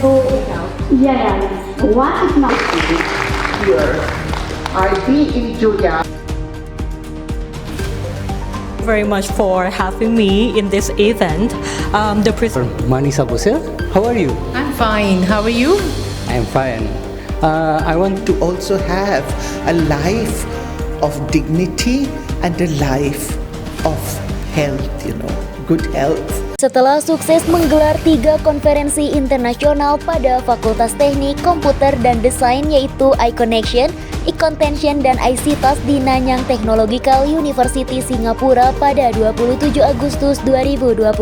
So, yeah, what is not here? I be in Julia. Very much for having me in this event. Manisa Bose, how are you? I'm fine. How are you? I'm fine. I want to Also have a life of dignity and a life of health, good health. Setelah sukses menggelar 3 konferensi internasional pada Fakultas Teknik, Komputer, dan Desain yaitu iConnection, iContention, dan iCitas di Nanyang Technological University Singapura pada 27 Agustus 2024,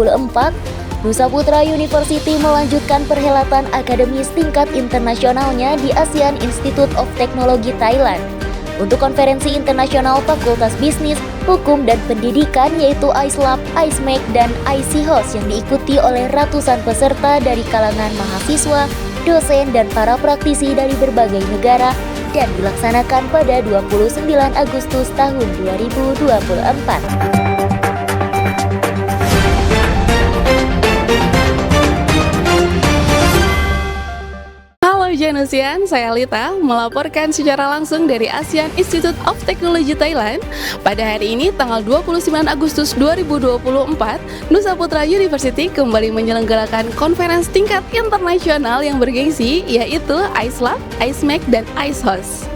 Nusa Putra University melanjutkan perhelatan akademis tingkat internasionalnya di ASEAN Institute of Technology Thailand. Untuk konferensi internasional Fakultas Bisnis, Hukum, dan Pendidikan yaitu ICELab, ICEMAC, dan ICHOS yang diikuti oleh ratusan peserta dari kalangan mahasiswa, dosen, dan para praktisi dari berbagai negara dan dilaksanakan pada 29 Agustus tahun 2024. Genusian, saya Lita melaporkan secara langsung dari ASEAN Institute of Technology Thailand. Pada hari ini tanggal 29 Agustus 2024, Nusa Putra University kembali menyelenggarakan konferensi tingkat internasional yang bergengsi yaitu ICELab, ICEMAC, dan ICHOS.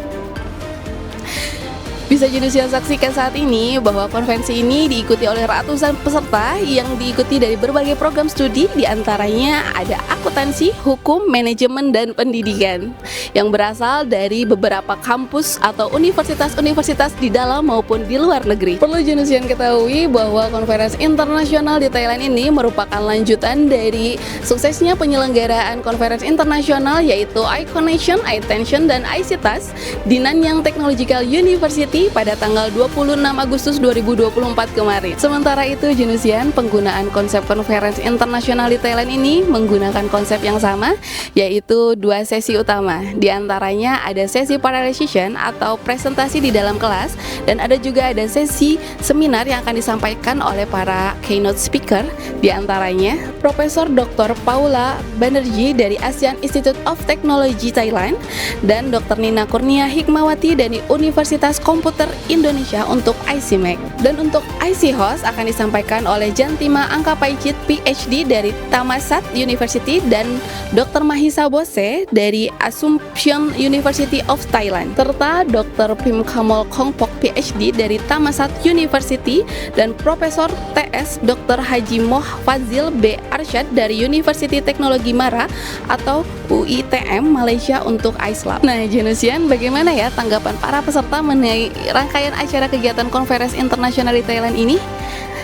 Bisa Genusian saksikan saat ini bahwa konferensi ini diikuti oleh ratusan peserta yang diikuti dari berbagai program studi, diantaranya ada akuntansi, hukum, manajemen, dan pendidikan yang berasal dari beberapa kampus atau universitas-universitas di dalam maupun di luar negeri. Perlu Genusian ketahui bahwa konferensi internasional di Thailand ini merupakan lanjutan dari suksesnya penyelenggaraan konferensi internasional yaitu iConnection, iContention, dan iCitas di Nanyang Technological University pada tanggal 26 Agustus 2024 kemarin. Sementara itu Genusian, penggunaan konsep konferensi internasional di Thailand ini menggunakan konsep yang sama, yaitu 2 sesi utama. Di antaranya ada sesi parallel session atau presentasi di dalam kelas, dan ada juga ada sesi seminar yang akan disampaikan oleh para keynote speaker, di antaranya Profesor Dr. Paula Banerjee dari ASEAN Institute of Technology Thailand dan Dr. Nina Kurnia Hikmawati dari Universitas Komputer Indonesia untuk ICMAC. Dan untuk ICHOS akan disampaikan oleh Jantima Angkapaicit PhD dari Thammasat University dan Dr. Mahisa Bose dari Assumption University of Thailand, serta Dr. Pim Kamal Kongpok PhD dari Thammasat University dan Profesor TS Dr. Haji Moh Fazil B. Arsyad dari University Teknologi Mara atau UITM Malaysia untuk ICELab. Nah, Genusian, bagaimana ya tanggapan para peserta mengenai rangkaian acara kegiatan konferensi internasional di Thailand ini?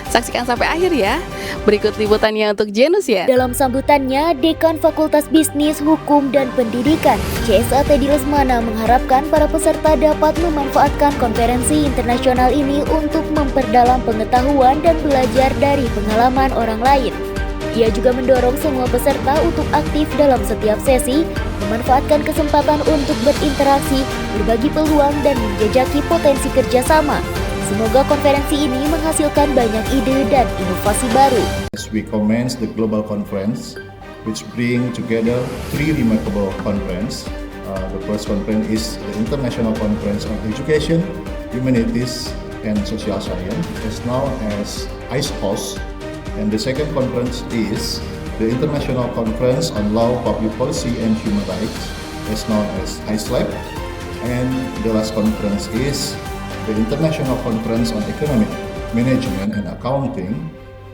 Saksikan sampai akhir ya. Berikut liputannya untuk Genusian. Dalam sambutannya, Dekan Fakultas Bisnis, Hukum, dan Pendidikan, CSA Teddy Lesmana mengharapkan para peserta dapat memanfaatkan konferensi internasional ini untuk memperdalam pengetahuan dan belajar dari pengalaman orang lain. Ia juga mendorong semua peserta untuk aktif dalam setiap sesi, memanfaatkan kesempatan untuk berinteraksi, berbagi peluang, dan menjajaki potensi kerjasama. Semoga konferensi ini menghasilkan banyak ide dan inovasi baru. As we commence the global conference, which bring together 3 remarkable conference. The first conference is the International Conference on Education, Humanities, and Social Science, as known as ICHOS. And the second conference is the International Conference on Law, Public Policy, and Human Rights, as known as ICELab. And the last conference is the International Conference on Economic Management and Accounting,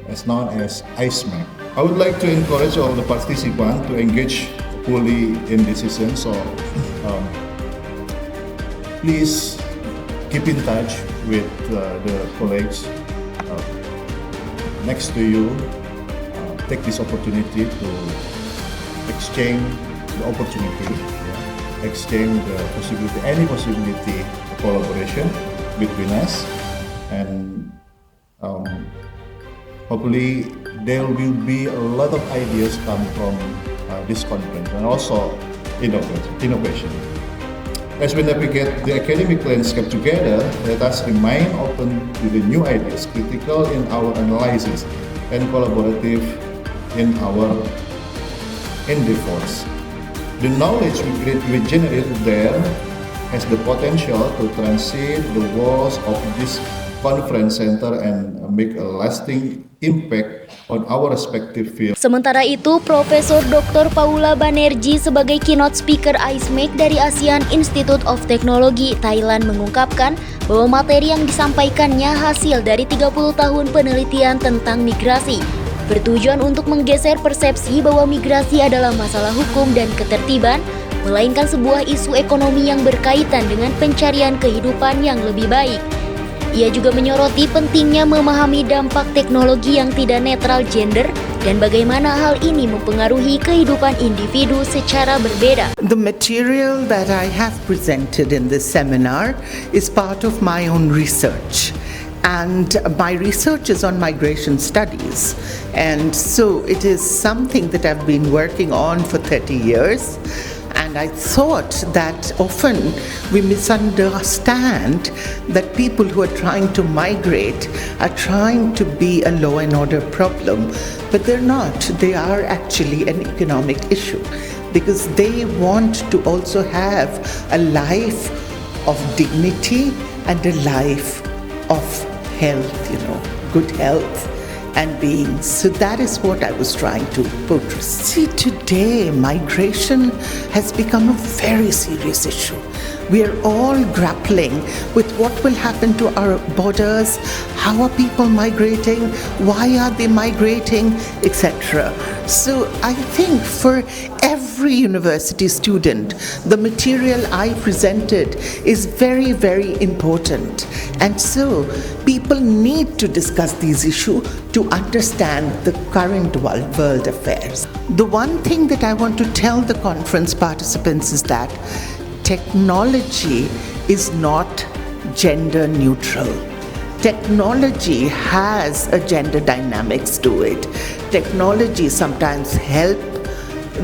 as known as ICEMAC. I would like to encourage all the participants to engage fully in this session, so please keep in touch with the colleagues next to you. Take this opportunity to exchange the opportunity, exchange the possibility, any possibility of collaboration between us, and hopefully there will be a lot of ideas come from this conference, and also innovation. As we navigate the academic landscape together, let us remain open to the new ideas, critical in our analysis, and collaborative in our endeavors. The knowledge we generate there has the potential to transit the walls of this conference center and make a lasting impact on our respective fields. Sementara itu, Profesor Dr. Paula Banerjee sebagai keynote speaker ISMEC dari ASEAN Institute of Technology Thailand mengungkapkan bahwa materi yang disampaikannya hasil dari 30 tahun penelitian tentang migrasi, bertujuan untuk menggeser persepsi bahwa migrasi adalah masalah hukum dan ketertiban, melainkan sebuah isu ekonomi yang berkaitan dengan pencarian kehidupan yang lebih baik. Ia juga menyoroti pentingnya memahami dampak teknologi yang tidak netral gender dan bagaimana hal ini mempengaruhi kehidupan individu secara berbeda. The material that I have presented in this seminar is part of my own research. And my research is on migration studies. And so it is something that I've been working on for 30 years. And I thought that often we misunderstand that people who are trying to migrate are trying to be a law and order problem, but they're not. They are actually an economic issue because they want to also have a life of dignity and a life of health, good health and being. So that is what I was trying to portray. See, today migration has become a very serious issue. We are all grappling with what will happen to our borders, how are people migrating, why are they migrating, etc. So I think for every university student, the material I presented is very, very important. And so people need to discuss these issues to understand the current world affairs. The one thing that I want to tell the conference participants is that technology is not gender neutral. Technology has a gender dynamics to it. Technology sometimes help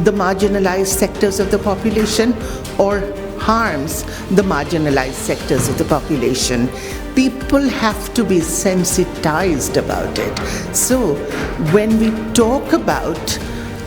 the marginalized sectors of the population or harms the marginalized sectors of the population. People have to be sensitized about it. So when we talk about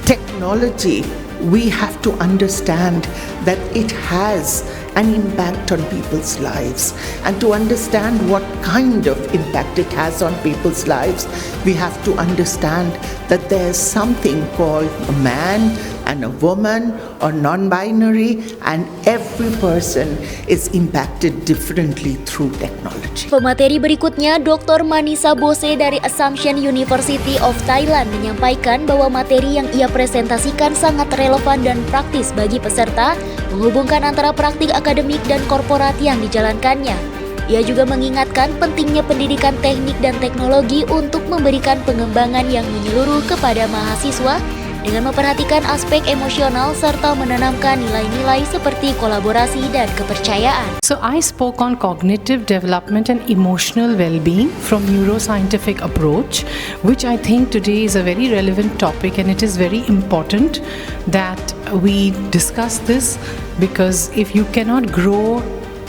technology, we have to understand that it has an impact on people's lives. And to understand what kind of impact it has on people's lives, we have to understand that there's something called a man and a woman or non-binary, and every person is impacted differently through technology. Pemateri berikutnya, Dr. Manisa Bose dari Assumption University of Thailand menyampaikan bahwa materi yang ia presentasikan sangat relevan dan praktis bagi peserta, menghubungkan antara praktik akademik dan korporat yang dijalankannya. Ia juga mengingatkan pentingnya pendidikan teknik dan teknologi untuk memberikan pengembangan yang menyeluruh kepada mahasiswa dengan memperhatikan aspek emosional serta menanamkan nilai-nilai seperti kolaborasi dan kepercayaan. So I spoke on cognitive development and emotional well-being from neuroscientific approach, which I think today is a very relevant topic, and it is very important that we discuss this, because if you cannot grow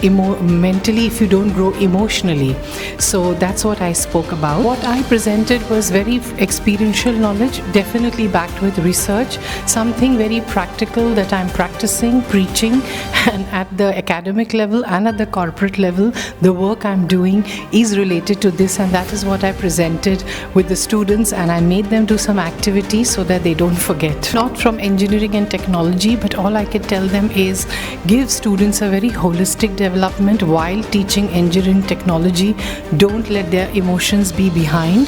mentally if you don't grow emotionally. So that's what I spoke about. What I presented was very experiential knowledge, definitely backed with research, something very practical that I'm practicing, preaching, and at the academic level and at the corporate level, the work I'm doing is related to this, and that is what I presented with the students, and I made them do some activities so that they don't forget. Not from engineering and technology, but all I can tell them is give students a very holistic development while teaching engineering technology. Don't let their emotions be behind,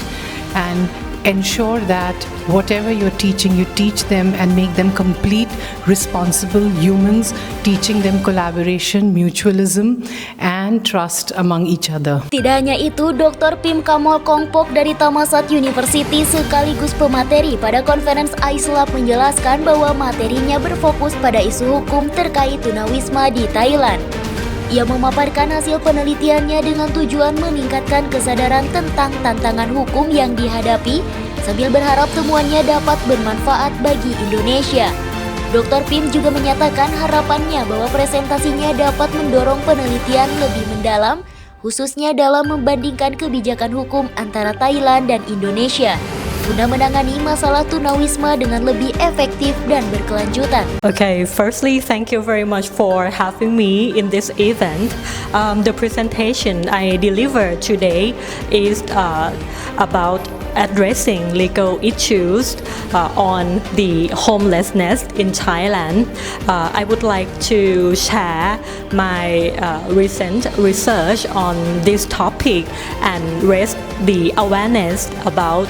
and ensure that whatever you're teaching, you teach them and make them complete, responsible humans, teaching them collaboration, mutualism, and trust among each other. Tidak hanya itu, Dr. Pim Kamol Kongpok dari Thammasat University sekaligus pemateri pada konferensi ISLAB menjelaskan bahwa materinya berfokus pada isu hukum terkait tunawisma di Thailand. Ia memaparkan hasil penelitiannya dengan tujuan meningkatkan kesadaran tentang tantangan hukum yang dihadapi, sambil berharap temuannya dapat bermanfaat bagi Indonesia. Dr. Pim juga menyatakan harapannya bahwa presentasinya dapat mendorong penelitian lebih mendalam, khususnya dalam membandingkan kebijakan hukum antara Thailand dan Indonesia. guna menangani masalah tunawisma dengan lebih efektif dan berkelanjutan. Okay, firstly, thank you very much for having me in this event. The presentation I delivered today is about addressing legal issues on the homelessness in Thailand. I would like to share my recent research on this topic and raise the awareness about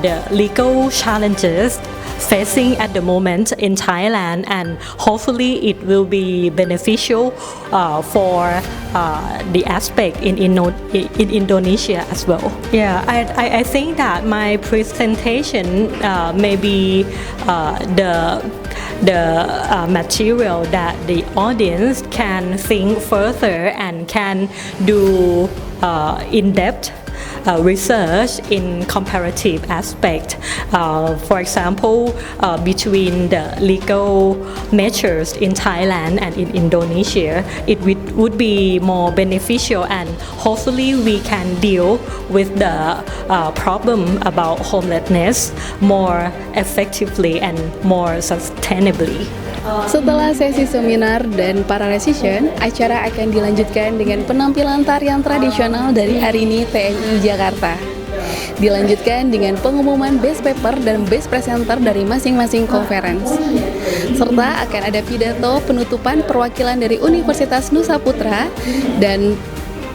the legal challenges facing at the moment in Thailand, and hopefully it will be beneficial for the aspect in Indonesia as well. Yeah, I think that my presentation may be the material that the audience can think further and can do in-depth research in comparative aspect. For example, between the legal measures in Thailand and in Indonesia, it would be more beneficial, and hopefully we can deal with the problem about homelessness more effectively and more sustainably. Setelah sesi seminar dan paralession, acara akan dilanjutkan dengan penampilan tarian tradisional dari Arini TNI Jakarta. Dilanjutkan dengan pengumuman best paper dan best presenter dari masing-masing conference. Serta akan ada pidato penutupan perwakilan dari Universitas Nusa Putra dan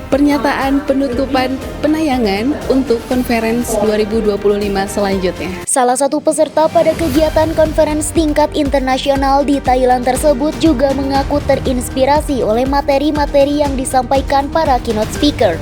pernyataan penutupan penayangan untuk konferensi 2025 selanjutnya. Salah satu peserta pada kegiatan konferensi tingkat internasional di Thailand tersebut juga mengaku terinspirasi oleh materi-materi yang disampaikan para keynote speaker.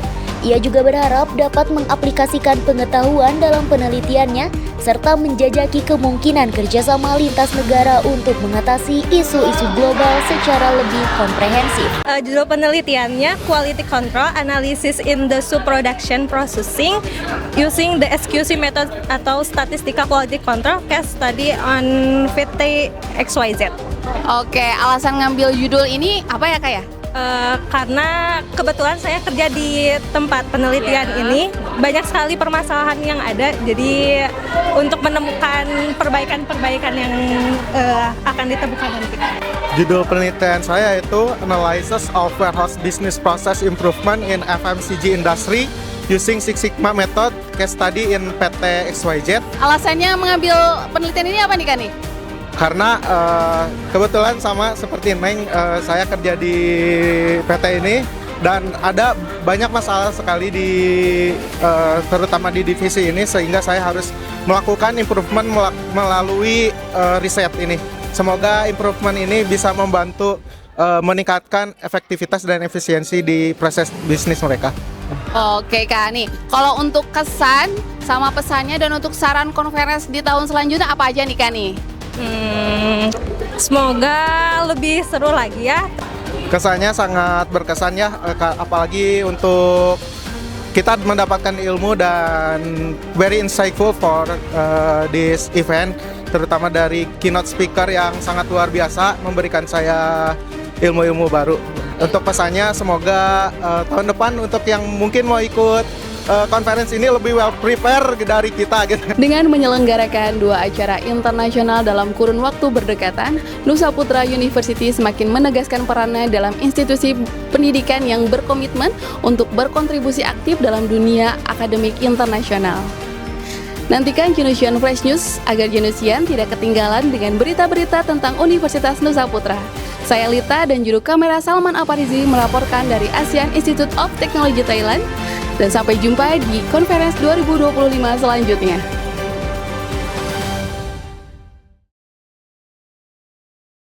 Ia juga berharap dapat mengaplikasikan pengetahuan dalam penelitiannya serta menjajaki kemungkinan kerjasama lintas negara untuk mengatasi isu-isu global secara lebih komprehensif. Judul penelitiannya Quality Control Analysis in the Production Processing Using the SQC Method atau Statistical Quality Control Case Study on PT XYZ. Oke, alasan ngambil judul ini apa ya Kak ya? Karena kebetulan saya kerja di tempat penelitian ini, banyak sekali permasalahan yang ada, jadi untuk menemukan perbaikan-perbaikan yang akan ditemukan nanti. Judul penelitian saya itu Analysis of Warehouse Business Process Improvement in FMCG Industry Using Six Sigma Method Case Study in PT XYZ. Alasannya mengambil penelitian ini apa nih Kak nih? Karena kebetulan sama seperti Neng, saya kerja di PT ini dan ada banyak masalah sekali terutama di divisi ini, sehingga saya harus melakukan improvement melalui riset ini. Semoga improvement ini bisa membantu meningkatkan efektivitas dan efisiensi di proses bisnis mereka. Oke Kak, nih kalau untuk kesan sama pesannya dan untuk saran konferensi di tahun selanjutnya apa aja nih Kak nih? Semoga lebih seru lagi ya. Kesannya sangat berkesan ya, apalagi untuk kita mendapatkan ilmu dan very insightful for this event, terutama dari keynote speaker yang sangat luar biasa memberikan saya ilmu-ilmu baru. Untuk pesannya semoga tahun depan untuk yang mungkin mau ikut konferensi ini lebih well prepare dari kita gitu. Dengan menyelenggarakan dua acara internasional dalam kurun waktu berdekatan, Nusa Putra University semakin menegaskan perannya dalam institusi pendidikan yang berkomitmen untuk berkontribusi aktif dalam dunia akademik internasional. Nantikan Junesian Fresh News agar Junesian tidak ketinggalan dengan berita-berita tentang Universitas Nusa Putra. Saya Lita dan juru kamera Salman Aparizi melaporkan dari ASEAN Institute of Technology Thailand. Dan sampai jumpa di konferensi 2025 selanjutnya.